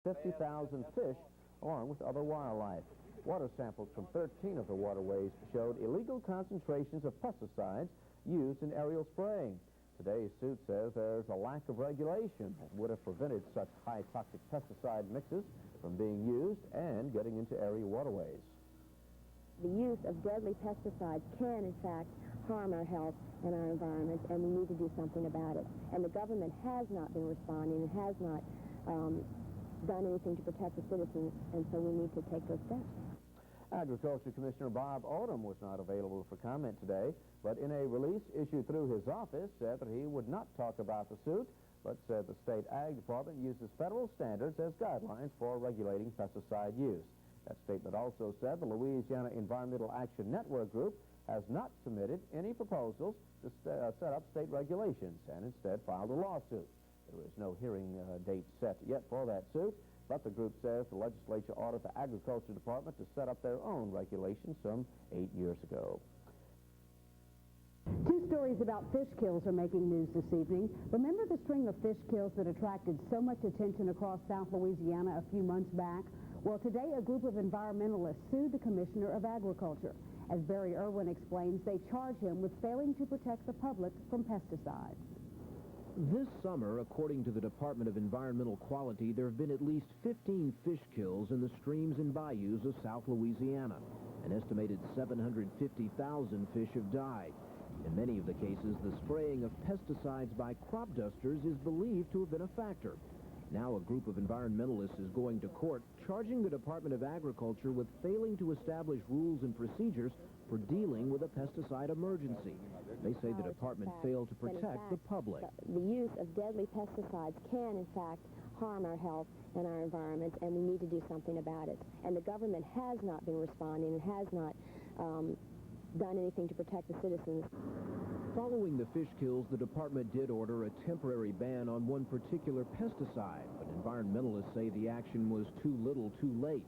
50,000 fish, along with other wildlife. Water samples from 13 of the waterways showed illegal concentrations of pesticides used in aerial spraying. Today's suit says there's a lack of regulation that would have prevented such high toxic pesticide mixes from being used and getting into area waterways. The use of deadly pesticides can, in fact, harm our health and our environment, and we need to do something about it. And the government has not been responding and has not done anything to protect the citizens, and so we need to take those steps. Agriculture Commissioner Bob Odom was not available for comment today, but in a release issued through his office said that he would not talk about the suit, but said the state ag department uses federal standards as guidelines for regulating pesticide use. That statement also said the Louisiana Environmental Action Network group has not submitted any proposals to set up state regulations and instead filed a lawsuit. There is no hearing date set yet for that suit, but the group says the legislature ordered the Agriculture Department to set up their own regulations some 8 years ago. Two stories about fish kills are making news this evening. Remember the string of fish kills that attracted so much attention across South Louisiana a few months back? Well, today a group of environmentalists sued the Commissioner of Agriculture. As Barry Irwin explains, they charge him with failing to protect the public from pesticides. This summer, according to the Department of Environmental Quality, there have been at least 15 fish kills in the streams and bayous of South Louisiana. An estimated 750,000 fish have died. In many of the cases, the spraying of pesticides by crop dusters is believed to have been a factor. Now a group of environmentalists is going to court, charging the Department of Agriculture with failing to establish rules and procedures for dealing with a pesticide emergency. They say the department failed to protect the public. The use of deadly pesticides can, in fact, harm our health and our environment, and we need to do something about it. And the government has not been responding and has not done anything to protect the citizens. Following the fish kills, the department did order a temporary ban on one particular pesticide, but environmentalists say the action was too little too late.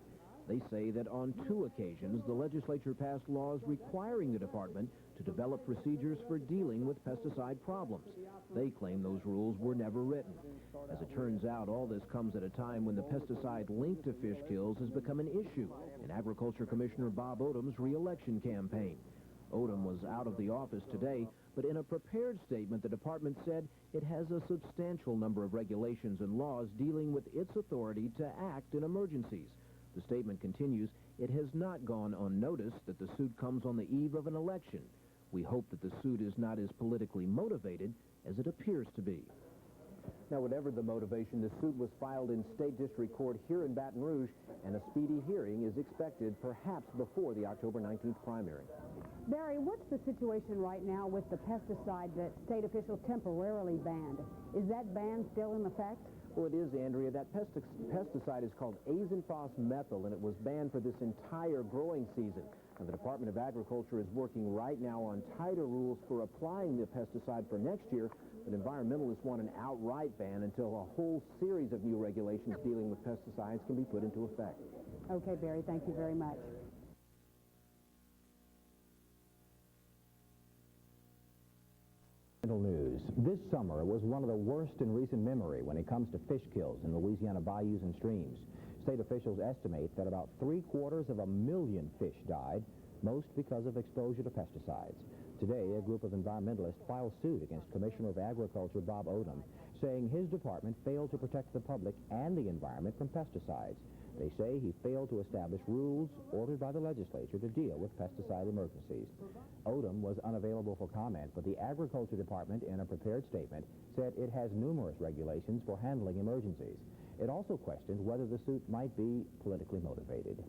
They say that on 2 occasions, the legislature passed laws requiring the department to develop procedures for dealing with pesticide problems. They claim those rules were never written. As it turns out, all this comes at a time when the pesticide linked to fish kills has become an issue in Agriculture Commissioner Bob Odom's re-election campaign. Odom was out of the office today, but in a prepared statement, the department said it has a substantial number of regulations and laws dealing with its authority to act in emergencies. The statement continues, it has not gone unnoticed that the suit comes on the eve of an election. We hope that the suit is not as politically motivated as it appears to be. Now, whatever the motivation, the suit was filed in State District Court here in Baton Rouge, and a speedy hearing is expected perhaps before the October 19th primary. Barry, what's the situation right now with the pesticide that state officials temporarily banned? Is that ban still in effect? Well, it is, Andrea. That pesticide is called azanphos-methyl, and it was banned for this entire growing season. And the Department of Agriculture is working right now on tighter rules for applying the pesticide for next year, but environmentalists want an outright ban until a whole series of new regulations dealing with pesticides can be put into effect. Okay, Barry, thank you very much. News. This summer was one of the worst in recent memory when it comes to fish kills in Louisiana bayous and streams. State officials estimate that about 750,000 fish died, most because of exposure to pesticides. Today, a group of environmentalists filed suit against Commissioner of Agriculture Bob Odom, saying his department failed to protect the public and the environment from pesticides. They say he failed to establish rules ordered by the legislature to deal with pesticide emergencies. Odom was unavailable for comment, but the Agriculture Department, in a prepared statement, said it has numerous regulations for handling emergencies. It also questioned whether the suit might be politically motivated.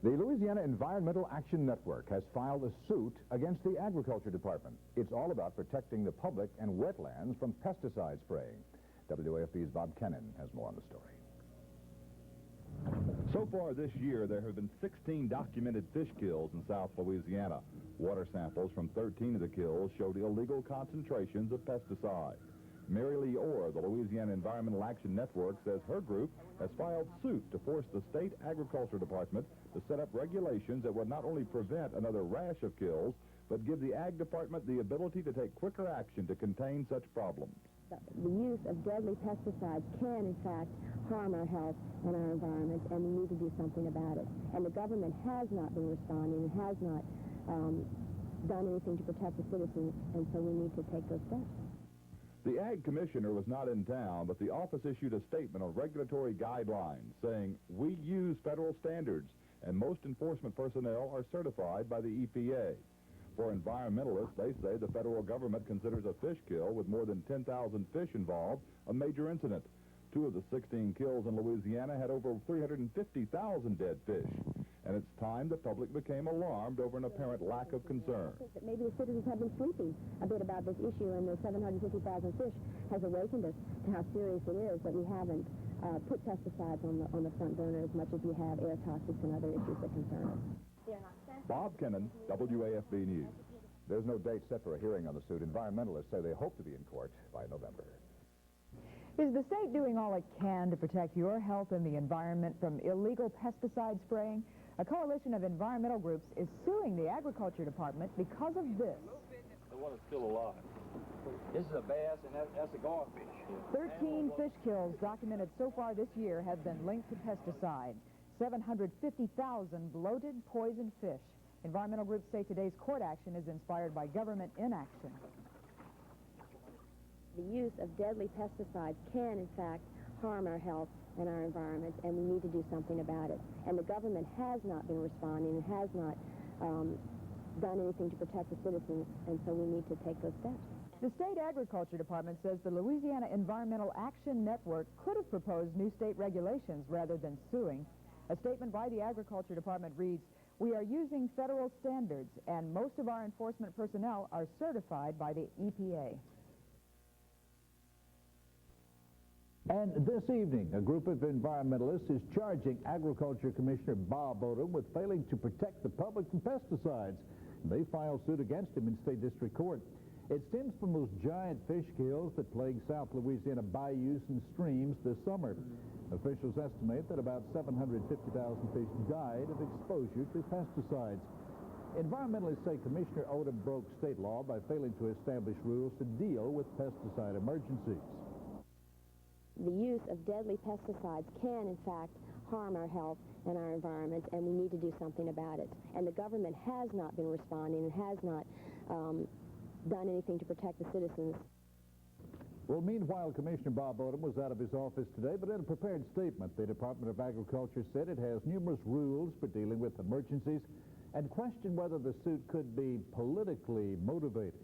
The Louisiana Environmental Action Network has filed a suit against the Agriculture Department. It's all about protecting the public and wetlands from pesticide spraying. WAFB's Bob Kennan has more on the story. So far this year, there have been 16 documented fish kills in South Louisiana. Water samples from 13 of the kills showed illegal concentrations of pesticide. Mary Lee Orr, the Louisiana Environmental Action Network, says her group has filed suit to force the state agriculture department to set up regulations that would not only prevent another rash of kills, but give the ag department the ability to take quicker action to contain such problems. The use of deadly pesticides can, in fact, harm our health and our environment, and we need to do something about it. And the government has not been responding and has not done anything to protect the citizens, and so we need to take those steps. The Ag Commissioner was not in town, but the office issued a statement on regulatory guidelines saying, "We use federal standards, and most enforcement personnel are certified by the EPA." For environmentalists, they say the federal government considers a fish kill with more than 10,000 fish involved a major incident. 2 of the 16 kills in Louisiana had over 350,000 dead fish. And it's time the public became alarmed over an apparent lack of concern. I think that maybe the citizens have been sleeping a bit about this issue, and the 750,000 fish has awakened us to how serious it is that we haven't put pesticides on the front burner as much as we have air toxics and other issues that concern us. Bob Kennan, WAFB News. There's no date set for a hearing on the suit. Environmentalists say they hope to be in court by November. Is the state doing all it can to protect your health and the environment from illegal pesticide spraying? A coalition of environmental groups is suing the Agriculture Department because of this. The one is still alive. This is a bass, and that's a garfish. 13 fish kills documented so far this year have been linked to pesticide. 750,000 bloated, poisoned fish. Environmental groups say today's court action is inspired by government inaction. The use of deadly pesticides can, in fact, harm our health and our environment, and we need to do something about it. And the government has not been responding and has not done anything to protect the citizens, and so we need to take those steps. The state agriculture department says the Louisiana Environmental Action Network could have proposed new state regulations rather than suing. A statement by the agriculture department reads, "We are using federal standards, and most of our enforcement personnel are certified by the EPA." And this evening, a group of environmentalists is charging Agriculture Commissioner Bob Odom with failing to protect the public from pesticides. They filed suit against him in state district court. It stems from those giant fish kills that plague South Louisiana bayous and streams this summer. Officials estimate that about 750,000 fish died of exposure to pesticides. Environmentalists say Commissioner Odom broke state law by failing to establish rules to deal with pesticide emergencies. The use of deadly pesticides can, in fact, harm our health and our environment, and we need to do something about it. And the government has not been responding and has not done anything to protect the citizens. Well, meanwhile, Commissioner Bob Odom was out of his office today, but in a prepared statement, the Department of Agriculture said it has numerous rules for dealing with emergencies and questioned whether the suit could be politically motivated.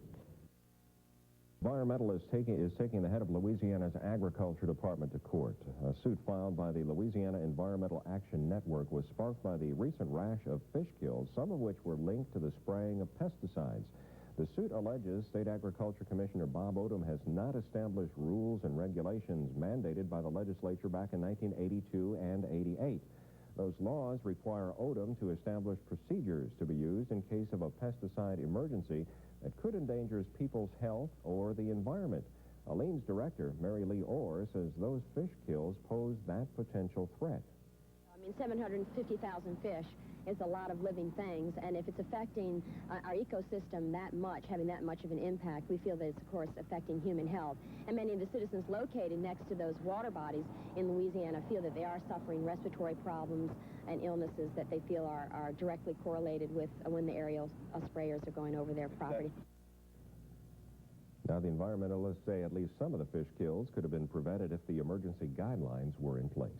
Environmentalist is taking the head of Louisiana's Agriculture Department to court. A suit filed by the Louisiana Environmental Action Network was sparked by the recent rash of fish kills, some of which were linked to the spraying of pesticides. The suit alleges State Agriculture Commissioner Bob Odom has not established rules and regulations mandated by the legislature back in 1982 and 88. Those laws require Odom to establish procedures to be used in case of a pesticide emergency that could endanger people's health or the environment. Aline's director, Mary Lee Orr, says those fish kills pose that potential threat. I mean, 750,000 fish is a lot of living things, and if it's affecting our ecosystem that much, having that much of an impact, we feel that it's, of course, affecting human health. And many of the citizens located next to those water bodies in Louisiana feel that they are suffering respiratory problems and illnesses that they feel are directly correlated with when the aerial sprayers are going over their property. Now, the environmentalists say at least some of the fish kills could have been prevented if the emergency guidelines were in place.